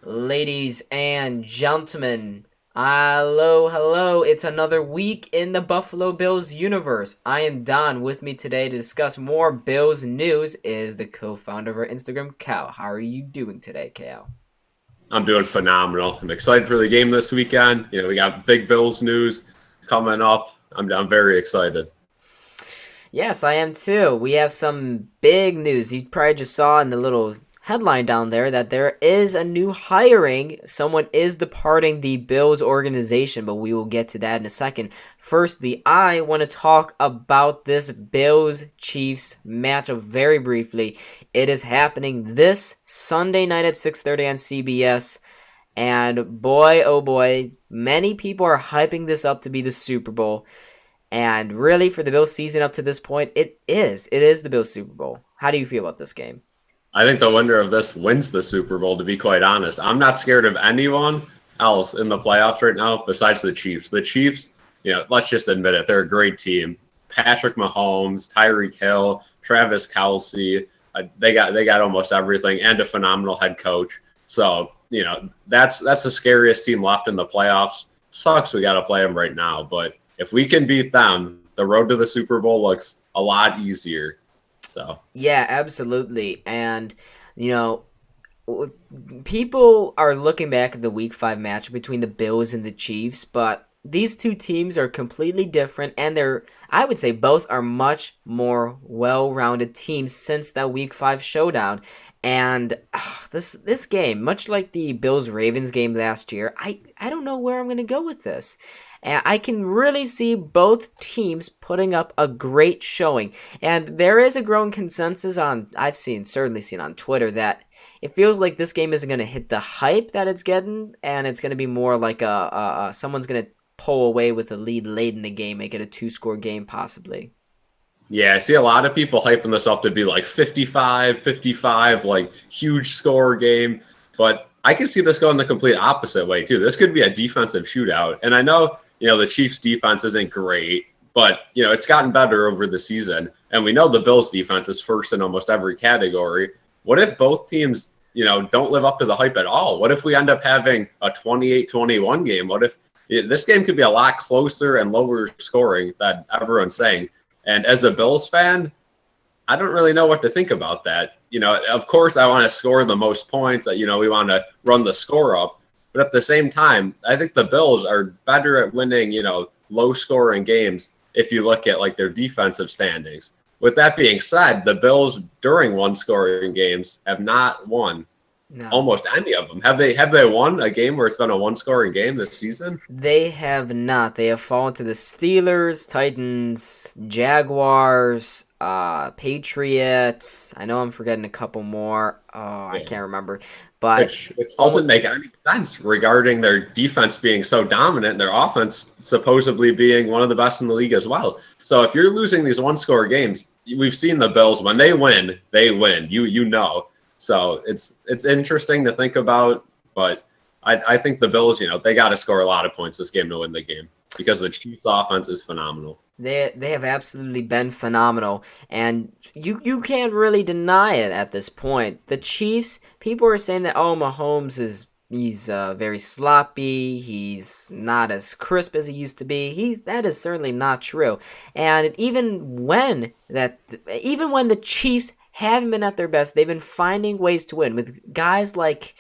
Ladies and gentlemen, hello. It's another week in the Buffalo Bills universe. I am Don. With me today to discuss more Bills news is the co-founder of our Instagram, Cal. How are you doing today, Cal? I'm doing phenomenal. I'm excited for the game this weekend. We got big Bills news coming up. I'm very excited. Yes, I am too. We have some big news. You probably just saw in the little headline down there that there is a new hiring. Someone is departing the Bills organization, but we will get to that in a second. Firstly, I want to talk about this Bills-Chiefs matchup very briefly. It is happening this Sunday night at 6:30 on CBS. And boy, oh boy, many people are hyping this up to be the Super Bowl. And really, for the Bills season up to this point, it is. It is the Bills Super Bowl. How do you feel about this game? I think the winner of this wins the Super Bowl, to be quite honest. I'm not scared of anyone else in the playoffs right now besides the Chiefs. The Chiefs, let's just admit it, they're a great team. Patrick Mahomes, Tyreek Hill, Travis Kelce, they got almost everything and a phenomenal head coach. So, that's the scariest team left in the playoffs. Sucks we got to play them right now, but if we can beat them, the road to the Super Bowl looks a lot easier. So Yeah, absolutely. And, you know, people are looking back at the Week 5 match between the Bills and the Chiefs, but these two teams are completely different, and I would say both are much more well-rounded teams since that Week 5 showdown. And this game, much like the Bills-Ravens game last year, I don't know where I'm going to go with this. And I can really see both teams putting up a great showing. And there is a growing consensus certainly seen on Twitter that it feels like this game isn't going to hit the hype that it's getting, and it's going to be more like someone's going to pull away with a lead late in the game, make it a two-score game possibly. yeah, I see a lot of people hyping this up to be like 55-55, like huge score game. But I can see this going the complete opposite way too. This could be a defensive shootout. And I know, the Chiefs defense isn't great, but it's gotten better over the season. And we know the Bills defense is first in almost every category. What if both teams, don't live up to the hype at all? What if we end up having a 28-21 game? What if this game could be a lot closer and lower scoring than everyone's saying? And as a Bills fan, I don't really know what to think about that. Of course, I want to score the most points. We want to run the score up. But at the same time, I think the Bills are better at winning, low-scoring games if you look at, like, their defensive standings. With that being said, the Bills during one-scoring games have not won No. almost any of them. Have they won a game where it's been a one-scoring game this season? They have not. They have fallen to the Steelers, Titans, Jaguars, Patriots. I know I'm forgetting a couple more. Oh, I Yeah. can't remember. But Which doesn't make any sense regarding their defense being so dominant and their offense supposedly being one of the best in the league as well. So if you're losing these one-score games, we've seen the Bills, when they win, they win. You know. So it's interesting to think about, but I think the Bills, they got to score a lot of points this game to win the game because the Chiefs' offense is phenomenal. they have absolutely been phenomenal, and you can't really deny it at this point. The Chiefs, people are saying that Mahomes he's very sloppy. He's not as crisp as he used to be. That is certainly not true. And even when the Chiefs haven't been at their best, they've been finding ways to win with guys like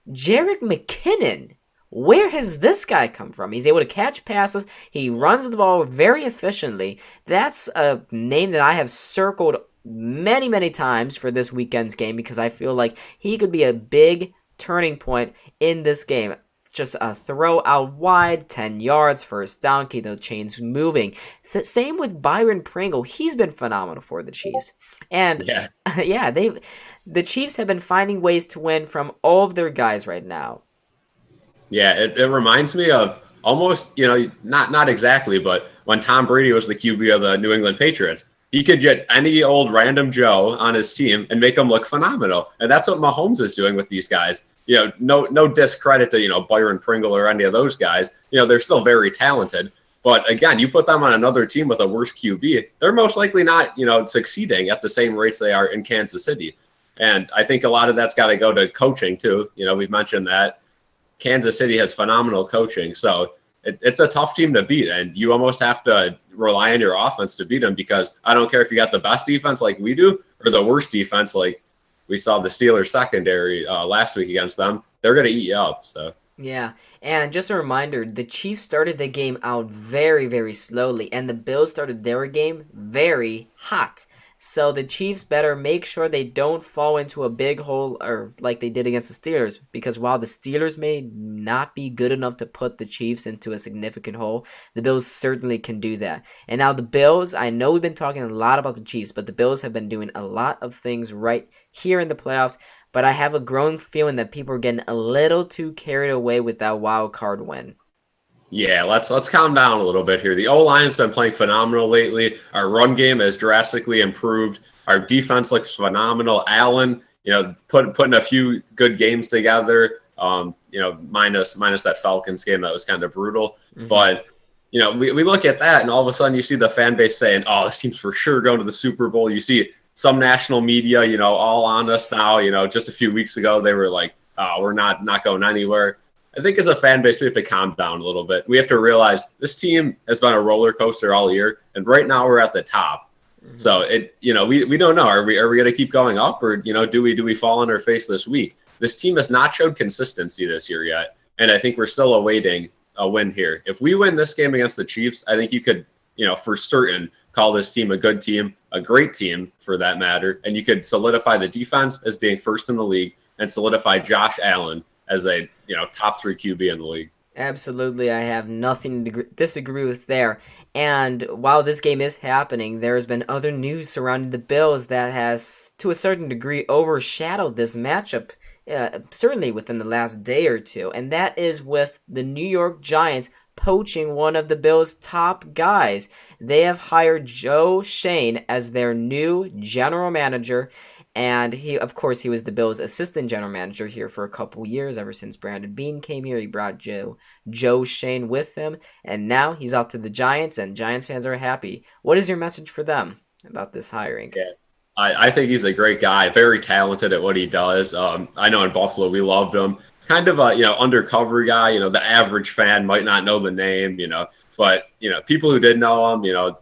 Jerick McKinnon. Where has this guy come from? He's able to catch passes. He runs the ball very efficiently. That's a name that I have circled many, many times for this weekend's game because I feel like he could be a big turning point in this game. Just a throw out wide, 10 yards, first down, keep the chains moving. The same with Byron Pringle. He's been phenomenal for the Chiefs. And Yeah. yeah, the Chiefs have been finding ways to win from all of their guys right now. Yeah, it reminds me of almost, not exactly, but when Tom Brady was the QB of the New England Patriots, he could get any old random Joe on his team and make them look phenomenal. And that's what Mahomes is doing with these guys. No discredit to, Byron Pringle or any of those guys. They're still very talented. But again, you put them on another team with a worse QB, they're most likely not, succeeding at the same rates they are in Kansas City. And I think a lot of that's got to go to coaching too. We've mentioned that Kansas City has phenomenal coaching. So it's a tough team to beat, and you almost have to rely on your offense to beat them, because I don't care if you got the best defense like we do or the worst defense like we saw the Steelers secondary last week against them. They're going to eat you up. So. Yeah, and just a reminder, the Chiefs started the game out very, very slowly, and the Bills started their game very hot. So the Chiefs better make sure they don't fall into a big hole or like they did against the Steelers, because while the Steelers may not be good enough to put the Chiefs into a significant hole, the Bills certainly can do that. And now the Bills, I know we've been talking a lot about the Chiefs, but the Bills have been doing a lot of things right here in the playoffs. But I have a growing feeling that people are getting a little too carried away with that wild card win. Yeah, let's calm down a little bit here. The O-line has been playing phenomenal lately. Our run game has drastically improved. Our defense looks phenomenal. Allen, putting a few good games together. Minus that Falcons game that was kind of brutal. Mm-hmm. But we look at that, and all of a sudden you see the fan base saying, "Oh, this team's for sure going to the Super Bowl." You see some national media, all on us now. Just a few weeks ago they were like, "Oh, we're not going anywhere." I think as a fan base, we have to calm down a little bit. We have to realize this team has been a roller coaster all year, and right now we're at the top. Mm-hmm. So we don't know. Are we going to keep going up, or do we fall on our face this week? This team has not showed consistency this year yet, and I think we're still awaiting a win here. If we win this game against the Chiefs, I think you could, for certain, call this team a good team, a great team for that matter, and you could solidify the defense as being first in the league and solidify Josh Allen as a top 3 QB in the league. Absolutely, I have nothing to disagree with there. And while this game is happening, there has been other news surrounding the Bills that has, to a certain degree, overshadowed this matchup, certainly within the last day or two. And that is with the New York Giants poaching one of the Bills' top guys. They have hired Schoen as their new general manager. And he was the Bills' assistant general manager here for a couple years. Ever since Brandon Beane came here, he brought Joe Schoen with him. And now he's off to the Giants, and Giants fans are happy. What is your message for them about this hiring? Yeah, I think he's a great guy, very talented at what he does. I know in Buffalo we loved him. Kind of a undercover guy. The average fan might not know the name. But people who did know him,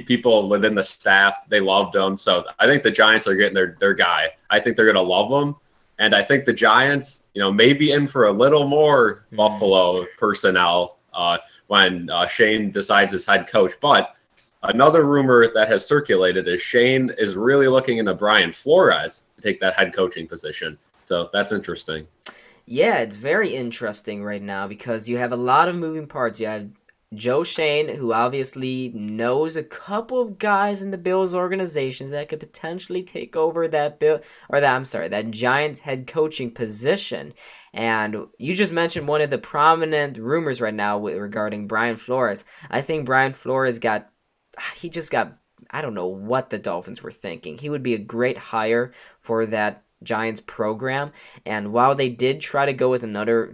people within the staff, they loved him. So I think the Giants are getting their guy. I think they're going to love him. And I think the Giants, may be in for a little more Buffalo personnel when Shane decides as head coach. But another rumor that has circulated is Shane is really looking into Brian Flores to take that head coaching position. So that's interesting. Yeah, it's very interesting right now because you have a lot of moving parts. You have Joe Schoen, who obviously knows a couple of guys in the Bills organizations that could potentially take over that Giants head coaching position. And you just mentioned one of the prominent rumors right now regarding Brian Flores. I think Brian Flores got I don't know what the Dolphins were thinking. He would be a great hire for that Giants program, and while they did try to go with another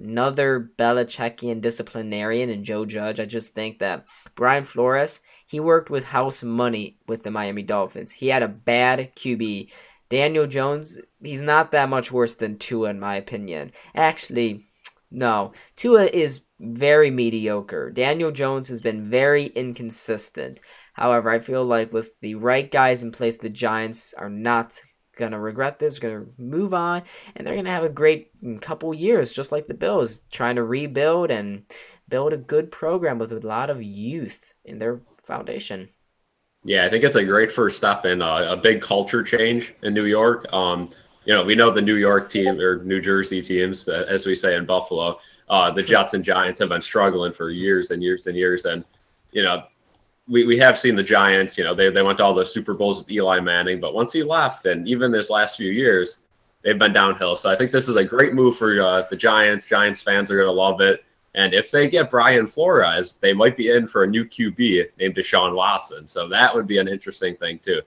Belichickian disciplinarian and Joe Judge, I just think that Brian Flores, he worked with house money with the Miami Dolphins. He had a bad QB. Daniel Jones, he's not that much worse than Tua in my opinion. Actually, no. Tua is very mediocre. Daniel Jones has been very inconsistent. However, I feel like with the right guys in place, the Giants are not gonna regret this, gonna move on, and they're gonna have a great couple years, just like the Bills, trying to rebuild and build a good program with a lot of youth in their foundation. Yeah, I think it's a great first step in a big culture change in New York. We know the New York team or New Jersey teams, as we say in Buffalo, the Jets and Giants have been struggling for years and years and years, and we have seen the Giants, they went to all the Super Bowls with Eli Manning, but once he left, and even this last few years, they've been downhill. So I think this is a great move for the Giants. Giants fans are going to love it. And if they get Brian Flores, they might be in for a new QB named Deshaun Watson. So that would be an interesting thing too.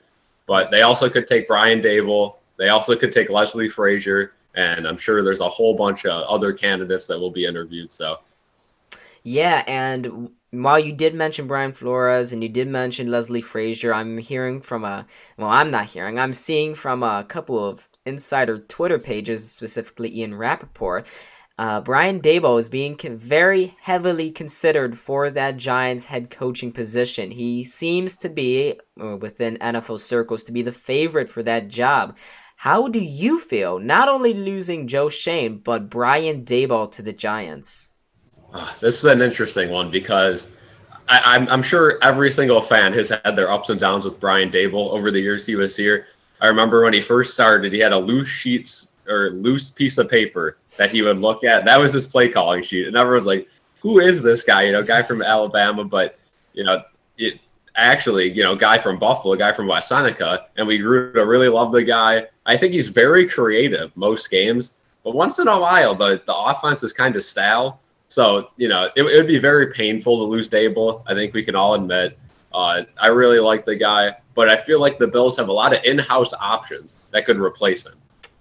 But they also could take Brian Daboll. They also could take Leslie Frazier. And I'm sure there's a whole bunch of other candidates that will be interviewed. So. Yeah, and while you did mention Brian Flores and you did mention Leslie Frazier, I'm seeing from a couple of insider Twitter pages, specifically Ian Rappaport, Brian Daboll is being very heavily considered for that Giants head coaching position. He seems to be, within NFL circles, to be the favorite for that job. How do you feel, not only losing Joe Schoen, but Brian Daboll to the Giants? This is an interesting one because I'm sure every single fan has had their ups and downs with Brian Daboll over the years he was here. I remember when he first started, he had a loose piece of paper that he would look at. That was his play calling sheet, and everyone's like, "Who is this guy?" Guy from Alabama, but it actually, guy from Buffalo, guy from West Seneca, and we grew to really love the guy. I think he's very creative most games, but once in a while, the offense is kind of stale. So, it would be very painful to lose Daboll. I think we can all admit. I really like the guy, but I feel like the Bills have a lot of in-house options that could replace him.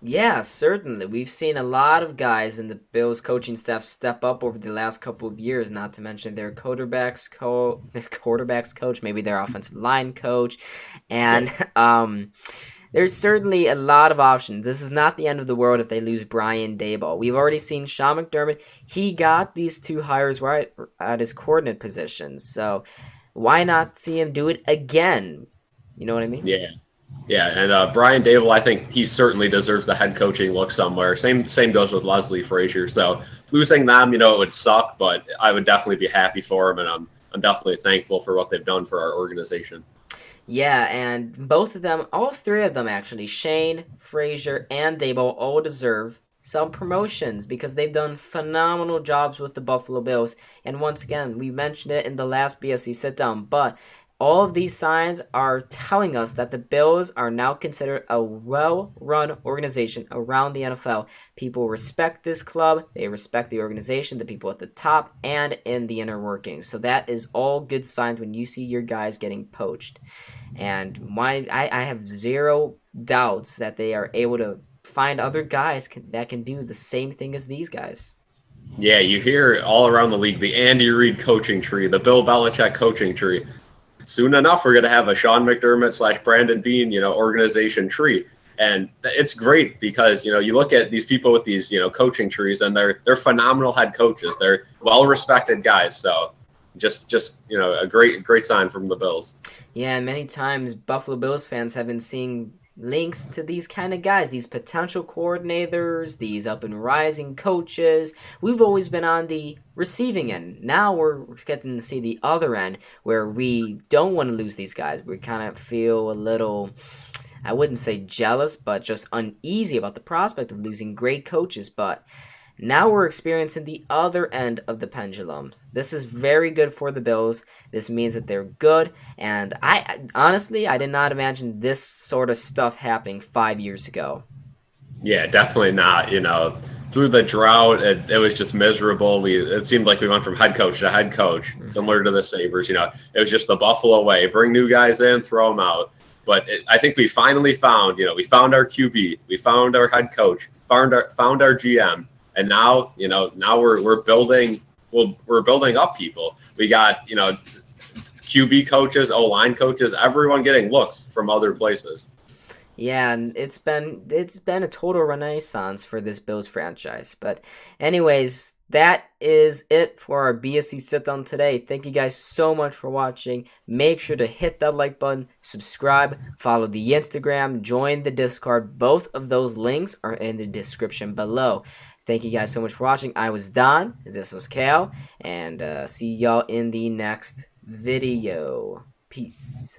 Yeah, certainly. We've seen a lot of guys in the Bills coaching staff step up over the last couple of years, not to mention their quarterbacks coach, maybe their offensive line coach. And there's certainly a lot of options. This is not the end of the world if they lose Brian Daboll. We've already seen Sean McDermott. He got these two hires right at his coordinate positions. So why not see him do it again? You know what I mean? Yeah. Yeah, and Brian Daboll, I think he certainly deserves the head coaching look somewhere. Same goes with Leslie Frazier. So losing them, it would suck, but I would definitely be happy for him, and I'm definitely thankful for what they've done for our organization. Yeah, and both of them, all three of them actually, Shane, Frazier, and Daboll, all deserve some promotions because they've done phenomenal jobs with the Buffalo Bills. And once again, we mentioned it in the last BSC Sitdown, but all of these signs are telling us that the Bills are now considered a well-run organization around the NFL. People respect this club. They respect the organization, the people at the top, and in the inner workings. So that is all good signs when you see your guys getting poached. And I have zero doubts that they are able to find other guys that can do the same thing as these guys. Yeah, you hear all around the league, the Andy Reid coaching tree, the Bill Belichick coaching tree. Soon enough, we're going to have a Sean McDermott / Brandon Beane, organization tree. And it's great because, you look at these people with these, coaching trees, and they're phenomenal head coaches. They're well-respected guys. So just a great sign from the Bills. Yeah, and many times Buffalo Bills fans have been seeing links to these kind of guys, these potential coordinators, these up and rising coaches. We've always been on the receiving end. Now we're getting to see the other end where we don't want to lose these guys. We kind of feel a little, I wouldn't say jealous, but just uneasy about the prospect of losing great coaches. But now we're experiencing the other end of the pendulum. This is very good for the Bills. This means that they're good. And I honestly did not imagine this sort of stuff happening 5 years ago. Yeah, definitely not. Through the drought, it was just miserable. It seemed like we went from head coach to head coach, similar to the Sabres. It was just the Buffalo way. Bring new guys in, throw them out. But I think we finally found, we found our QB. We found our head coach, found our GM. And now, now we're building up people. We got, QB coaches, O-line coaches, everyone getting looks from other places. Yeah, and it's been a total renaissance for this Bills franchise. But anyways, that is it for our BSC sit-down today. Thank you guys so much for watching. Make sure to hit that like button, subscribe, follow the Instagram, join the Discord. Both of those links are in the description below. Thank you guys so much for watching. I was Don. This was Kale. And see y'all in the next video. Peace.